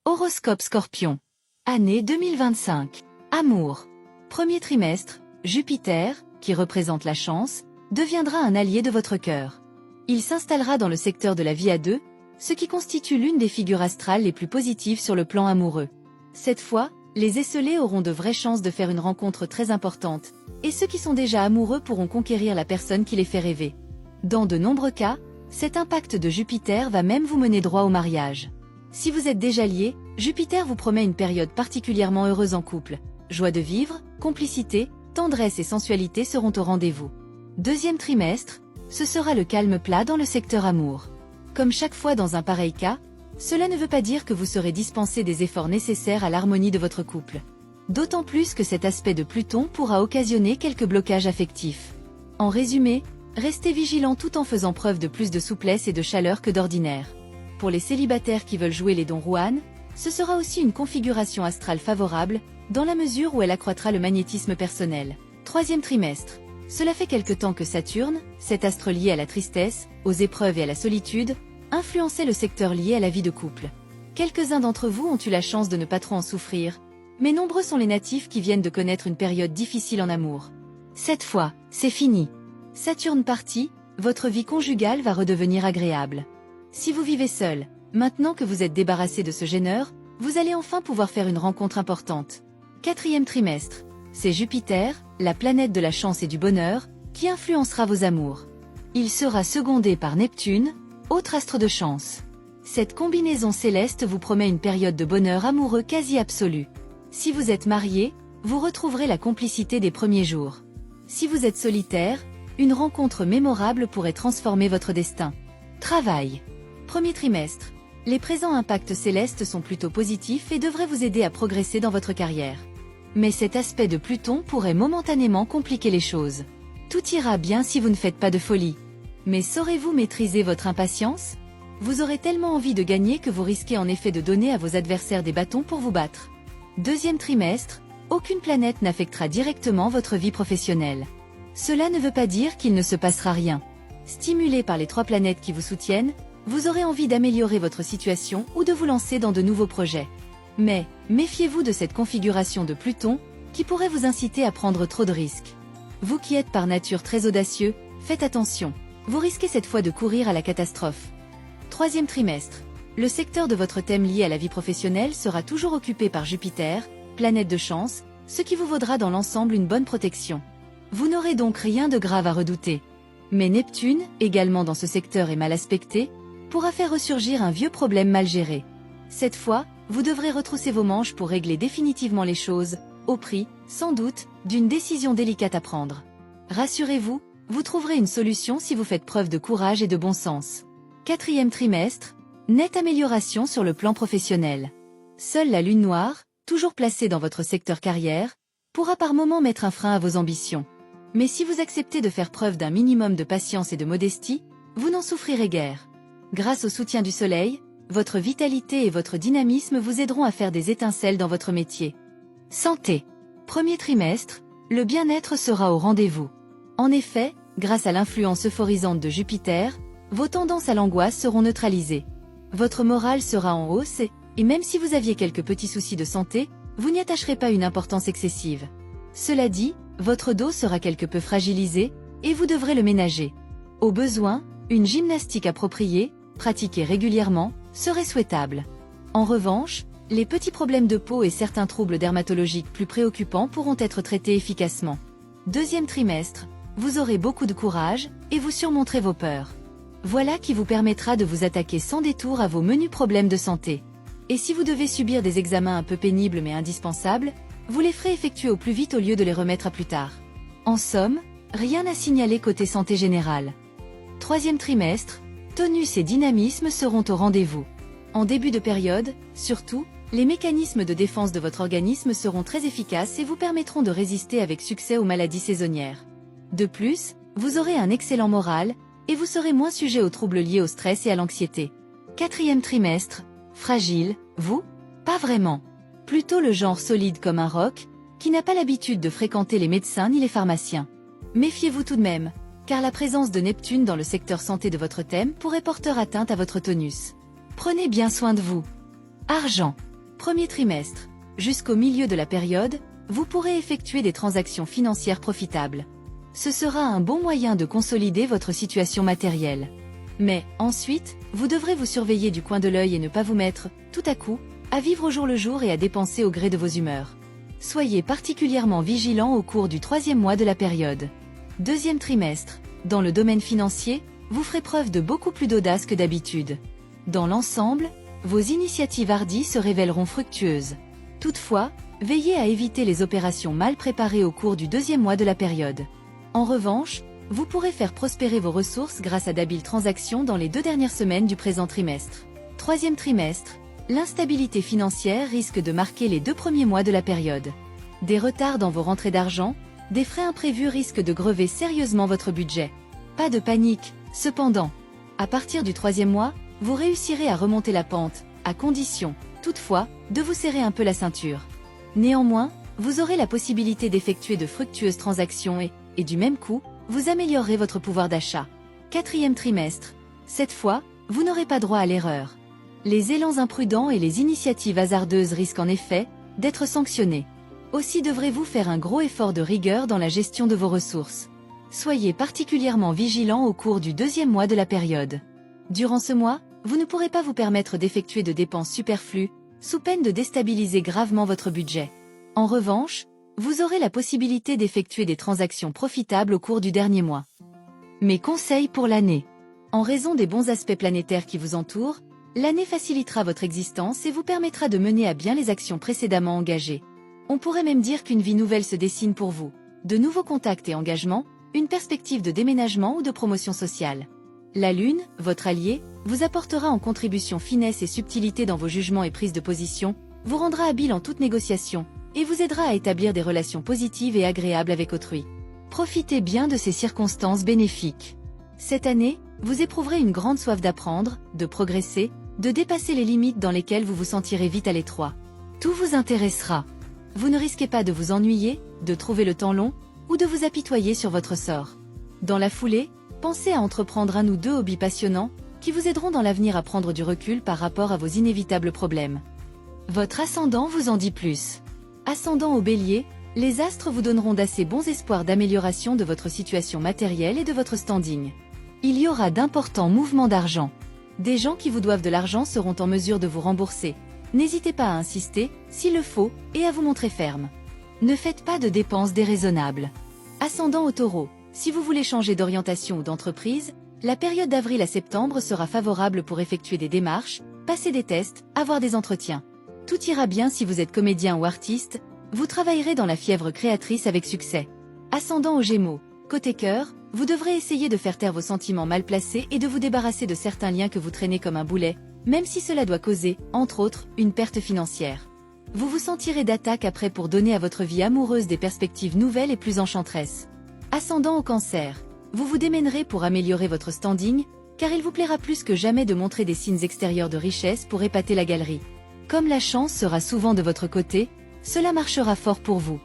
Horoscope Scorpion. Année 2025. Amour. Premier trimestre, Jupiter, qui représente la chance, deviendra un allié de votre cœur. Il s'installera dans le secteur de la vie à deux, ce qui constitue l'une des figures astrales les plus positives sur le plan amoureux. Cette fois, les esselés auront de vraies chances de faire une rencontre très importante, et ceux qui sont déjà amoureux pourront conquérir la personne qui les fait rêver. Dans de nombreux cas, cet impact de Jupiter va même vous mener droit au mariage. Si vous êtes déjà lié, Jupiter vous promet une période particulièrement heureuse en couple. Joie de vivre, complicité, tendresse et sensualité seront au rendez-vous. Deuxième trimestre, ce sera le calme plat dans le secteur amour. Comme chaque fois dans un pareil cas, cela ne veut pas dire que vous serez dispensé des efforts nécessaires à l'harmonie de votre couple. D'autant plus que cet aspect de Pluton pourra occasionner quelques blocages affectifs. En résumé, restez vigilant tout en faisant preuve de plus de souplesse et de chaleur que d'ordinaire. Pour les célibataires qui veulent jouer les Don Juan, ce sera aussi une configuration astrale favorable, dans la mesure où elle accroîtra le magnétisme personnel. Troisième trimestre. Cela fait quelque temps que Saturne, cet astre lié à la tristesse, aux épreuves et à la solitude, influençait le secteur lié à la vie de couple. Quelques-uns d'entre vous ont eu la chance de ne pas trop en souffrir, mais nombreux sont les natifs qui viennent de connaître une période difficile en amour. Cette fois, c'est fini. Saturne parti, votre vie conjugale va redevenir agréable. Si vous vivez seul, maintenant que vous êtes débarrassé de ce gêneur, vous allez enfin pouvoir faire une rencontre importante. Quatrième trimestre. C'est Jupiter, la planète de la chance et du bonheur, qui influencera vos amours. Il sera secondé par Neptune, autre astre de chance. Cette combinaison céleste vous promet une période de bonheur amoureux quasi absolu. Si vous êtes marié, vous retrouverez la complicité des premiers jours. Si vous êtes solitaire, une rencontre mémorable pourrait transformer votre destin. Travail. Premier trimestre. Les présents impacts célestes sont plutôt positifs et devraient vous aider à progresser dans votre carrière. Mais cet aspect de Pluton pourrait momentanément compliquer les choses. Tout ira bien si vous ne faites pas de folie. Mais saurez-vous maîtriser votre impatience? Vous aurez tellement envie de gagner que vous risquez en effet de donner à vos adversaires des bâtons pour vous battre. Deuxième trimestre, aucune planète n'affectera directement votre vie professionnelle. Cela ne veut pas dire qu'il ne se passera rien. Stimulé par les 3 planètes qui vous soutiennent, vous aurez envie d'améliorer votre situation ou de vous lancer dans de nouveaux projets. Mais, méfiez-vous de cette configuration de Pluton, qui pourrait vous inciter à prendre trop de risques. Vous qui êtes par nature très audacieux, faites attention. Vous risquez cette fois de courir à la catastrophe. Troisième trimestre. Le secteur de votre thème lié à la vie professionnelle sera toujours occupé par Jupiter, planète de chance, ce qui vous vaudra dans l'ensemble une bonne protection. Vous n'aurez donc rien de grave à redouter. Mais Neptune, également dans ce secteur et mal aspecté, pourra faire ressurgir un vieux problème mal géré. Cette fois, vous devrez retrousser vos manches pour régler définitivement les choses, au prix, sans doute, d'une décision délicate à prendre. Rassurez-vous, vous trouverez une solution si vous faites preuve de courage et de bon sens. Quatrième trimestre, nette amélioration sur le plan professionnel. Seule la lune noire, toujours placée dans votre secteur carrière, pourra par moments mettre un frein à vos ambitions. Mais si vous acceptez de faire preuve d'un minimum de patience et de modestie, vous n'en souffrirez guère. Grâce au soutien du soleil, votre vitalité et votre dynamisme vous aideront à faire des étincelles dans votre métier. Santé. Premier trimestre, le bien-être sera au rendez-vous. En effet, grâce à l'influence euphorisante de Jupiter, vos tendances à l'angoisse seront neutralisées. Votre morale sera en hausse et même si vous aviez quelques petits soucis de santé, vous n'y attacherez pas une importance excessive. Cela dit, votre dos sera quelque peu fragilisé et vous devrez le ménager. Au besoin, une gymnastique appropriée, pratiquée régulièrement, serait souhaitable. En revanche, les petits problèmes de peau et certains troubles dermatologiques plus préoccupants pourront être traités efficacement. Deuxième trimestre, vous aurez beaucoup de courage et vous surmonterez vos peurs. Voilà qui vous permettra de vous attaquer sans détour à vos menus problèmes de santé. Et si vous devez subir des examens un peu pénibles mais indispensables, vous les ferez effectuer au plus vite au lieu de les remettre à plus tard. En somme, rien à signaler côté santé générale. Troisième trimestre, tonus et dynamisme seront au rendez-vous. En début de période, surtout, les mécanismes de défense de votre organisme seront très efficaces et vous permettront de résister avec succès aux maladies saisonnières. De plus, vous aurez un excellent moral, et vous serez moins sujet aux troubles liés au stress et à l'anxiété. Quatrième trimestre, fragile, vous? Pas vraiment. Plutôt le genre solide comme un roc, qui n'a pas l'habitude de fréquenter les médecins ni les pharmaciens. Méfiez-vous tout de même, car la présence de Neptune dans le secteur santé de votre thème pourrait porter atteinte à votre tonus. Prenez bien soin de vous. Argent. Premier trimestre. Jusqu'au milieu de la période, vous pourrez effectuer des transactions financières profitables. Ce sera un bon moyen de consolider votre situation matérielle. Mais, ensuite, vous devrez vous surveiller du coin de l'œil et ne pas vous mettre, tout à coup, à vivre au jour le jour et à dépenser au gré de vos humeurs. Soyez particulièrement vigilant au cours du troisième mois de la période. Deuxième trimestre. Dans le domaine financier, vous ferez preuve de beaucoup plus d'audace que d'habitude. Dans l'ensemble, vos initiatives hardies se révéleront fructueuses. Toutefois, veillez à éviter les opérations mal préparées au cours du deuxième mois de la période. En revanche, vous pourrez faire prospérer vos ressources grâce à d'habiles transactions dans les 2 dernières semaines du présent trimestre. Troisième trimestre. L'instabilité financière risque de marquer les 2 premiers mois de la période. Des retards dans vos rentrées d'argent, des frais imprévus risquent de grever sérieusement votre budget. Pas de panique, cependant. À partir du troisième mois, vous réussirez à remonter la pente, à condition, toutefois, de vous serrer un peu la ceinture. Néanmoins, vous aurez la possibilité d'effectuer de fructueuses transactions et du même coup, vous améliorerez votre pouvoir d'achat. Quatrième trimestre. Cette fois, vous n'aurez pas droit à l'erreur. Les élans imprudents et les initiatives hasardeuses risquent en effet d'être sanctionnés. Aussi devrez-vous faire un gros effort de rigueur dans la gestion de vos ressources. Soyez particulièrement vigilant au cours du deuxième mois de la période. Durant ce mois, vous ne pourrez pas vous permettre d'effectuer de dépenses superflues, sous peine de déstabiliser gravement votre budget. En revanche, vous aurez la possibilité d'effectuer des transactions profitables au cours du dernier mois. Mes conseils pour l'année. En raison des bons aspects planétaires qui vous entourent, l'année facilitera votre existence et vous permettra de mener à bien les actions précédemment engagées. On pourrait même dire qu'une vie nouvelle se dessine pour vous. De nouveaux contacts et engagements, une perspective de déménagement ou de promotion sociale. La Lune, votre allié, vous apportera en contribution finesse et subtilité dans vos jugements et prises de position, vous rendra habile en toute négociation, et vous aidera à établir des relations positives et agréables avec autrui. Profitez bien de ces circonstances bénéfiques. Cette année, vous éprouverez une grande soif d'apprendre, de progresser, de dépasser les limites dans lesquelles vous vous sentirez vite à l'étroit. Tout vous intéressera. Vous ne risquez pas de vous ennuyer, de trouver le temps long, ou de vous apitoyer sur votre sort. Dans la foulée, pensez à entreprendre un ou 2 hobbies passionnants, qui vous aideront dans l'avenir à prendre du recul par rapport à vos inévitables problèmes. Votre ascendant vous en dit plus. Ascendant au Bélier, les astres vous donneront d'assez bons espoirs d'amélioration de votre situation matérielle et de votre standing. Il y aura d'importants mouvements d'argent. Des gens qui vous doivent de l'argent seront en mesure de vous rembourser. N'hésitez pas à insister, s'il le faut, et à vous montrer ferme. Ne faites pas de dépenses déraisonnables. Ascendant au Taureau, si vous voulez changer d'orientation ou d'entreprise, la période d'avril à septembre sera favorable pour effectuer des démarches, passer des tests, avoir des entretiens. Tout ira bien si vous êtes comédien ou artiste, vous travaillerez dans la fièvre créatrice avec succès. Ascendant aux Gémeaux, côté cœur, vous devrez essayer de faire taire vos sentiments mal placés et de vous débarrasser de certains liens que vous traînez comme un boulet, même si cela doit causer, entre autres, une perte financière. Vous vous sentirez d'attaque après pour donner à votre vie amoureuse des perspectives nouvelles et plus enchanteresses. Ascendant au Cancer, vous vous démènerez pour améliorer votre standing, car il vous plaira plus que jamais de montrer des signes extérieurs de richesse pour épater la galerie. Comme la chance sera souvent de votre côté, cela marchera fort pour vous.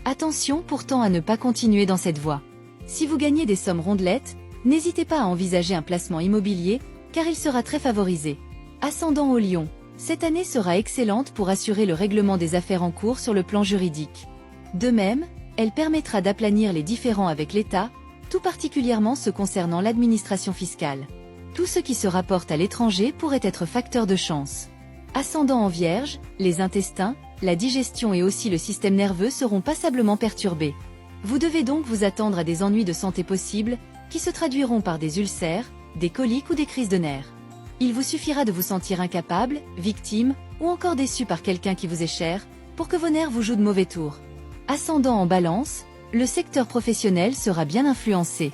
Attention pourtant à ne pas continuer dans cette voie. Si vous gagnez des sommes rondelettes, n'hésitez pas à envisager un placement immobilier, car il sera très favorisé. Ascendant au Lion, cette année sera excellente pour assurer le règlement des affaires en cours sur le plan juridique. De même, elle permettra d'aplanir les différends avec l'État, tout particulièrement ceux concernant l'administration fiscale. Tout ce qui se rapporte à l'étranger pourrait être facteur de chance. Ascendant en Vierge, les intestins, la digestion et aussi le système nerveux seront passablement perturbés. Vous devez donc vous attendre à des ennuis de santé possibles, qui se traduiront par des ulcères, des coliques ou des crises de nerfs. Il vous suffira de vous sentir incapable, victime, ou encore déçu par quelqu'un qui vous est cher, pour que vos nerfs vous jouent de mauvais tours. Ascendant en Balance, le secteur professionnel sera bien influencé.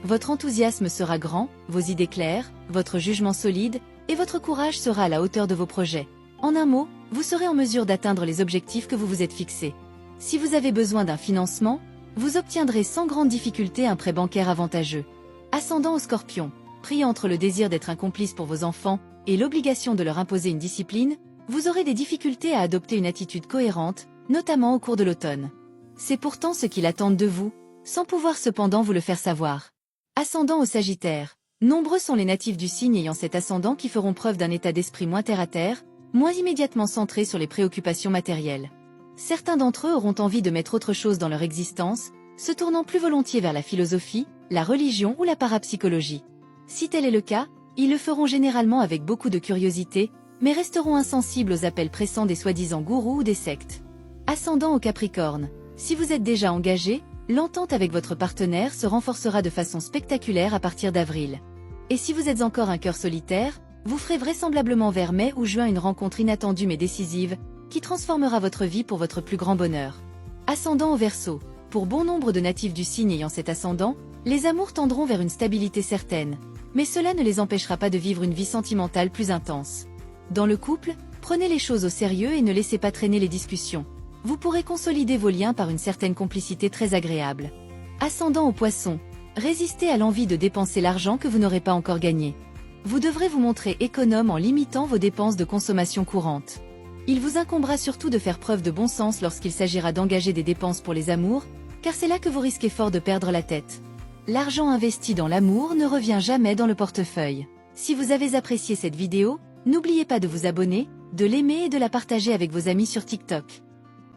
Votre enthousiasme sera grand, vos idées claires, votre jugement solide, et votre courage sera à la hauteur de vos projets. En un mot, vous serez en mesure d'atteindre les objectifs que vous vous êtes fixés. Si vous avez besoin d'un financement, vous obtiendrez sans grande difficulté un prêt bancaire avantageux. Ascendant au Scorpion, pris entre le désir d'être un complice pour vos enfants et l'obligation de leur imposer une discipline, vous aurez des difficultés à adopter une attitude cohérente, notamment au cours de l'automne. C'est pourtant ce qu'ils attendent de vous, sans pouvoir cependant vous le faire savoir. Ascendant au Sagittaire, nombreux sont les natifs du signe ayant cet ascendant qui feront preuve d'un état d'esprit moins terre-à-terre, moins immédiatement centrés sur les préoccupations matérielles. Certains d'entre eux auront envie de mettre autre chose dans leur existence, se tournant plus volontiers vers la philosophie, la religion ou la parapsychologie. Si tel est le cas, ils le feront généralement avec beaucoup de curiosité, mais resteront insensibles aux appels pressants des soi-disant gourous ou des sectes. Ascendant au Capricorne, si vous êtes déjà engagé, l'entente avec votre partenaire se renforcera de façon spectaculaire à partir d'avril. Et si vous êtes encore un cœur solitaire, vous ferez vraisemblablement vers mai ou juin une rencontre inattendue mais décisive, qui transformera votre vie pour votre plus grand bonheur. Ascendant au Verseau, pour bon nombre de natifs du signe ayant cet ascendant, les amours tendront vers une stabilité certaine, mais cela ne les empêchera pas de vivre une vie sentimentale plus intense. Dans le couple, prenez les choses au sérieux et ne laissez pas traîner les discussions. Vous pourrez consolider vos liens par une certaine complicité très agréable. Ascendant au Poisson, résistez à l'envie de dépenser l'argent que vous n'aurez pas encore gagné. Vous devrez vous montrer économe en limitant vos dépenses de consommation courante. Il vous incombera surtout de faire preuve de bon sens lorsqu'il s'agira d'engager des dépenses pour les amours, car c'est là que vous risquez fort de perdre la tête. L'argent investi dans l'amour ne revient jamais dans le portefeuille. Si vous avez apprécié cette vidéo, n'oubliez pas de vous abonner, de l'aimer et de la partager avec vos amis sur TikTok.